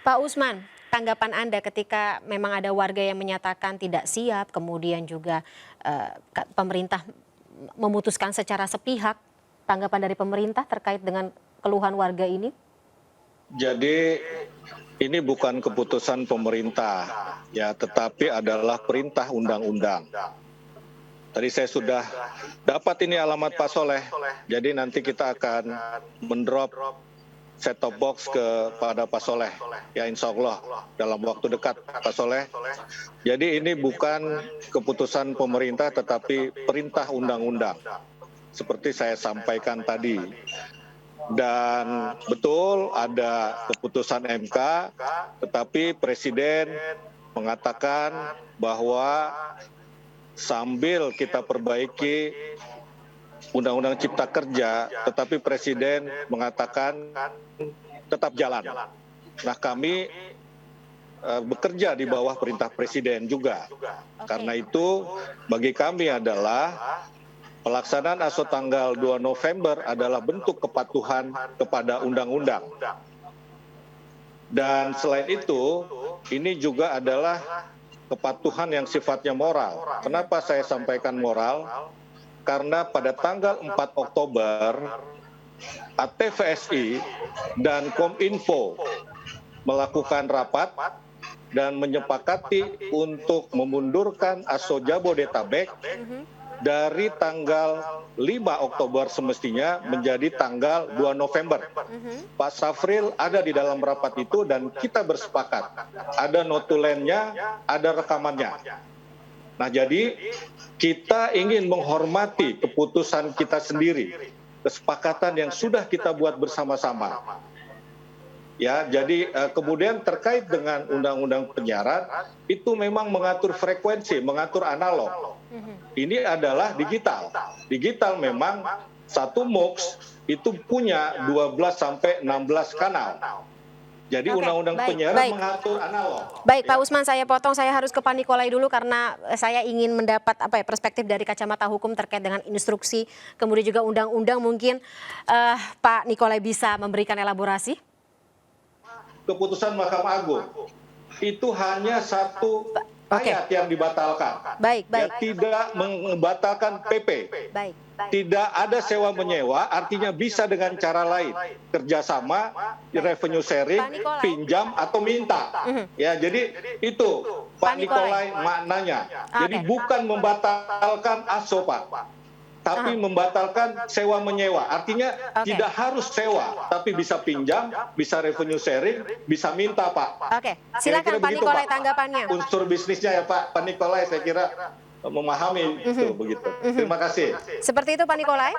Pak Usman, tanggapan Anda ketika memang ada warga yang menyatakan tidak siap, kemudian juga pemerintah memutuskan secara sepihak, tanggapan dari pemerintah terkait dengan keluhan warga ini? Jadi ini bukan keputusan pemerintah, ya, tetapi adalah perintah undang-undang. Tadi saya sudah dapat ini alamat Pak Soleh, jadi nanti kita akan mendrop set-top box kepada Pak Soleh, ya insya Allah dalam waktu dekat Pak Soleh. Jadi ini bukan keputusan pemerintah tetapi perintah undang-undang, seperti saya sampaikan tadi. Dan betul ada keputusan MK, tetapi Presiden mengatakan bahwa sambil kita perbaiki Undang-Undang Cipta Kerja, tetapi Presiden mengatakan tetap jalan. Nah, kami bekerja di bawah perintah Presiden juga. Karena itu bagi kami adalah pelaksanaan ASO tanggal 2 November adalah bentuk kepatuhan kepada undang-undang. Dan selain itu, ini juga adalah kepatuhan yang sifatnya moral. Kenapa saya sampaikan moral? Karena pada tanggal 4 Oktober, ATVSI dan Kominfo melakukan rapat dan menyepakati untuk memundurkan ASO Jabodetabek dari tanggal 5 Oktober semestinya menjadi tanggal 2 November. Pak Safril ada di dalam rapat itu dan kita bersepakat. Ada notulennya, ada rekamannya. Nah, jadi kita ingin menghormati keputusan kita sendiri, kesepakatan yang sudah kita buat bersama-sama. Ya, jadi kemudian terkait dengan undang-undang penyiaran itu memang mengatur frekuensi, mengatur analog. Ini adalah digital. Digital memang satu MUX itu punya 12 sampai 16 kanal. Jadi undang-undang penyiaran mengatur analog. Baik, Pak Usman, saya potong, saya harus ke Pak Nikolai dulu karena saya ingin mendapat perspektif dari kacamata hukum terkait dengan instruksi, kemudian juga undang-undang. Mungkin Pak Nikolai bisa memberikan elaborasi? Keputusan Mahkamah Agung itu hanya satu ayat yang dibatalkan. Ya, tidak membatalkan PP. Tidak ada sewa menyewa, artinya bisa dengan cara lain, kerjasama, revenue sharing, pinjam atau minta. Ya, jadi itu Pak Nikolai maknanya. Jadi bukan membatalkan ASO, Pak, tapi membatalkan sewa menyewa. Artinya tidak harus sewa, tapi bisa pinjam, bisa revenue sharing, bisa minta, Pak. Oke, silakan Pak Nikolai tanggapannya. Unsur bisnisnya ya Pak Nikolai, saya kira memahami itu begitu. Terima kasih. Seperti itu Pak Nikolai.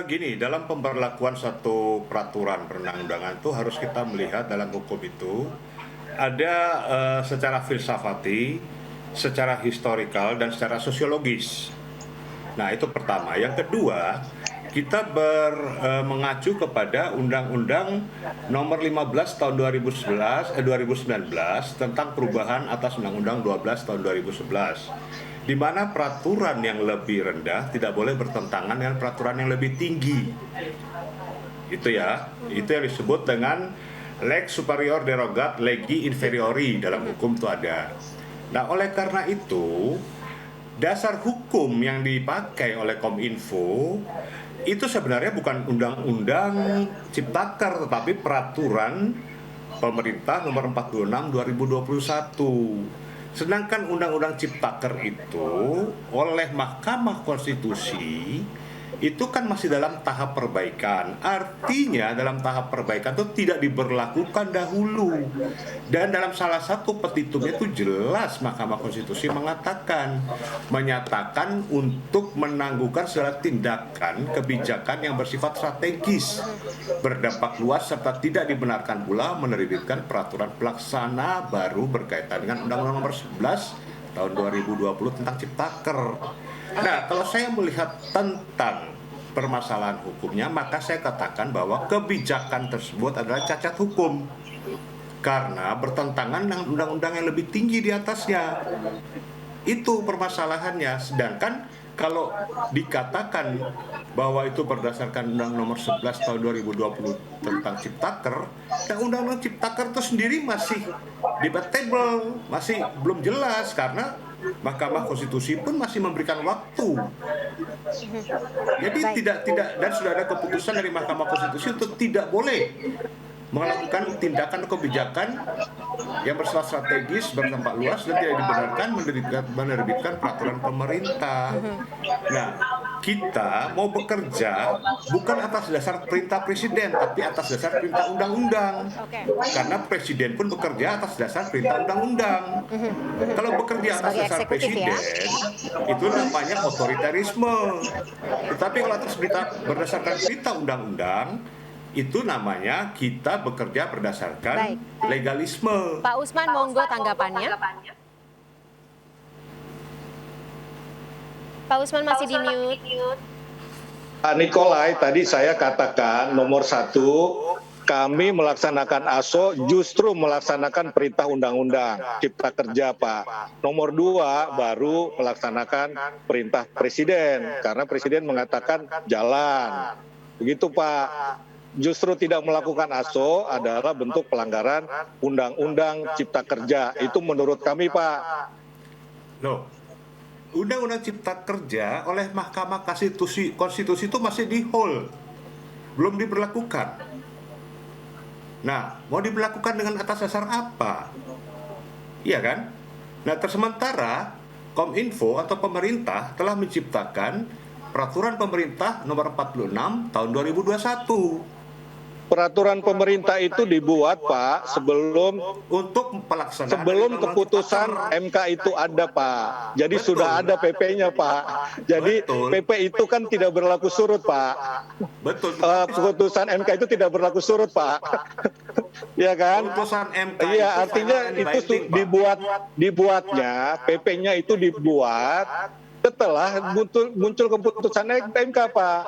Gini, dalam pemberlakuan satu peraturan perundang-undangan itu harus kita melihat dalam hukum itu ada secara filsafati, secara historikal, dan secara sosiologis. Nah, itu pertama. Yang kedua, kita mengacu kepada Undang-Undang Nomor 15 Tahun 2019 tentang perubahan atas Undang-Undang 12 Tahun 2011, di mana peraturan yang lebih rendah tidak boleh bertentangan dengan peraturan yang lebih tinggi. Itu ya, itu yang disebut dengan lex superior derogat legi inferiori, dalam hukum itu ada. Nah, oleh karena itu, dasar hukum yang dipakai oleh Kominfo itu sebenarnya bukan Undang-Undang Ciptaker, tetapi Peraturan Pemerintah Nomor 46 2021. Sedangkan Undang-Undang Ciptaker itu oleh Mahkamah Konstitusi itu kan masih dalam tahap perbaikan. Artinya dalam tahap perbaikan itu tidak diberlakukan dahulu. Dan dalam salah satu petitumnya itu jelas Mahkamah Konstitusi menyatakan untuk menangguhkan segala tindakan kebijakan yang bersifat strategis, berdampak luas, serta tidak dibenarkan pula menerbitkan peraturan pelaksana baru berkaitan dengan Undang-Undang Nomor 11 tahun 2020 tentang Ciptaker. Nah, kalau saya melihat tentang permasalahan hukumnya, maka saya katakan bahwa kebijakan tersebut adalah cacat hukum karena bertentangan dengan undang-undang yang lebih tinggi di atasnya. Itu permasalahannya. Sedangkan kalau dikatakan bahwa itu berdasarkan Undang Nomor 11 tahun 2020 tentang Ciptaker, dan Undang-Undang Ciptaker itu sendiri masih debatable, masih belum jelas karena Mahkamah Konstitusi pun masih memberikan waktu. Jadi tidak dan sudah ada keputusan dari Mahkamah Konstitusi untuk tidak boleh melakukan tindakan kebijakan yang bersifat strategis, berdampak luas dan tidak dibenarkan menerbitkan peraturan pemerintah. Nah, kita mau bekerja bukan atas dasar perintah presiden, tapi atas dasar perintah undang-undang. Karena presiden pun bekerja atas dasar perintah undang-undang. Kalau bekerja atas Sebagai dasar eksekutif, ya. presiden, itu namanya otoritarisme. Tetapi kalau atas berdasarkan perintah undang-undang, itu namanya kita bekerja berdasarkan Baik. legalisme. Pak Usman, monggo tanggapannya. Pak Usman masih di mute. Pak Nikolai, tadi saya katakan nomor 1, kami melaksanakan ASO justru melaksanakan perintah undang-undang Cipta Kerja, Pak. Nomor 2 baru melaksanakan perintah presiden karena presiden mengatakan jalan. Begitu, Pak. Justru tidak melakukan ASO adalah bentuk pelanggaran Undang-Undang Cipta Kerja. Itu menurut kami, Pak. Loh, Undang-Undang Cipta Kerja oleh Mahkamah Konstitusi itu masih di hold, belum diberlakukan. Nah, mau diberlakukan dengan atas dasar apa? Iya kan? Nah, sementara Kominfo atau pemerintah telah menciptakan Peraturan Pemerintah Nomor 46 Tahun 2021. Peraturan pemerintah itu dibuat, Pak, sebelum keputusan MK itu ada, Pak. Jadi Betul. sudah ada PP-nya, Pak. Jadi Betul. PP itu kan tidak berlaku surut, Pak. Betul. Keputusan MK itu tidak berlaku surut, Pak. Ya kan? Keputusan MK Iya, itu artinya final and itu binding, Pak. dibuatnya, PP-nya itu dibuat setelah muncul keputusan MK, Pak.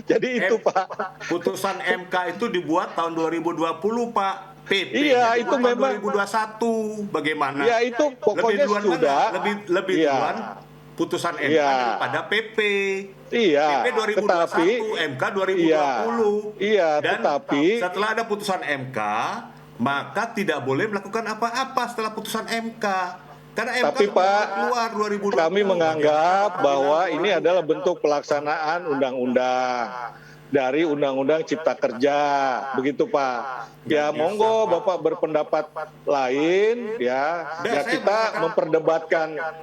Jadi itu, Pak. Putusan MK itu dibuat tahun 2020, Pak. PP Iya, itu itu memang 2021. Bagaimana? Ya, itu pokoknya lebih sudah. lebih Iya. duluan putusan MK Iya. daripada PP. Iya, PP 2021, MK 2020. Iya, Dan tetapi setelah ada putusan MK, maka tidak boleh melakukan apa-apa setelah putusan MK. Karena MK Tapi, Pak, keluar 2020. kami menganggap bahwa ini adalah bentuk pelaksanaan undang-undang dari Undang-Undang Cipta Kerja, begitu, Pak. Ya, monggo Bapak berpendapat lain, ya. Ya, kita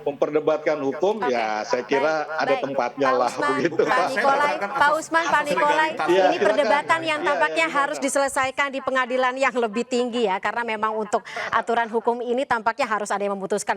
memperdebatkan hukum, ya saya kira ada Baik. tempatnya Pak lah, Usman, begitu, Pak Pak. Nikolai, Pak Usman, Pak Nikolai, Iya, ini silakan. perdebatan yang Iya, tampaknya iya, harus silakan. diselesaikan di pengadilan yang lebih tinggi ya, karena memang untuk aturan hukum ini tampaknya harus ada yang memutuskan.